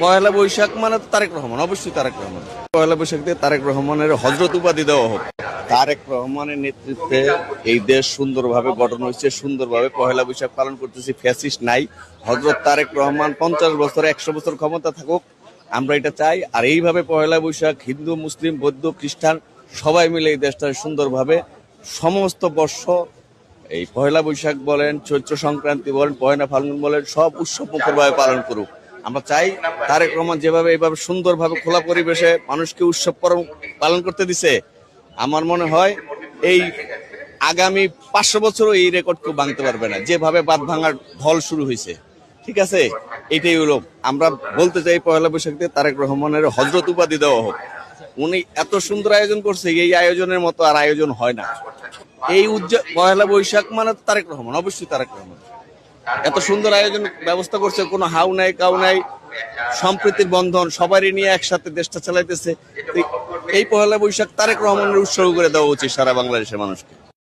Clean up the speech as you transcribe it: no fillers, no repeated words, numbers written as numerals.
পয়লা বৈশাখ মানে তো তারেক রহমান, অবশ্যই তারেক রহমান। পয়লা বৈশাখ দিয়ে তারেক রহমানের হযরত উপাধি দেওয়া হোক। তারেক রহমানের নেতৃত্বে এই দেশ সুন্দরভাবে গঠন হয়েছে, সুন্দরভাবে পয়লা বৈশাখ পালন করতেছি, ফ্যাসিস্ট নাই। হযরত তারেক রহমান 50 বছর 100 বছর ক্ষমতা থাকুক, আমরা এটা চাই। আর এইভাবে পয়লা বৈশাখ হিন্দু, মুসলিম, বৌদ্ধ, খ্রিস্টান সবাই মিলে এই দেশটা সুন্দরভাবে সমস্ত বর্ষ, এই পয়লা বৈশাখ বলেন, চৈত্র সংক্রান্তি বলেন, পয়লা ফাল্গুন বলেন, সব উৎসব মুখরভাবে পালন করুক। আমরা চাই তারেক রহমান যেভাবে এইভাবে সুন্দরভাবে খোলা পরিবেশে মানুষকে উৎসব পালন করতে দিছে, আমার মনে হয় এই আগামী 500 বছরও এই রেকর্ড কেউ ভাঙতে পারবে না, যেভাবে বাঁধ ভাঙার ঢল শুরু হয়েছে। ঠিক আছে, এটাই হলো আমরা বলতে চাই, পয়লা বৈশাখ দিয়ে তারেক রহমানের হযরত উপাধি দেওয়া হোক। উনি এত সুন্দর আয়োজন করছে, এই আয়োজনের মতো আর আয়োজন হয় না। এই পয়লা বৈশাখ মানে তো তারেক রহমান, অবশ্যই তারেক রহমান। এত সুন্দর আয়োজন ব্যবস্থা করছে, কোনো হাউ নাই কাউ নাই, সম্প্রীতির বন্ধন, সবারই নিয়ে একসাথে দেশটা চালাইতেছে। এই পয়লা বৈশাখ তারেক রহমানের উৎসর্গ করে দেওয়া উচিত সারা বাংলাদেশের মানুষকে।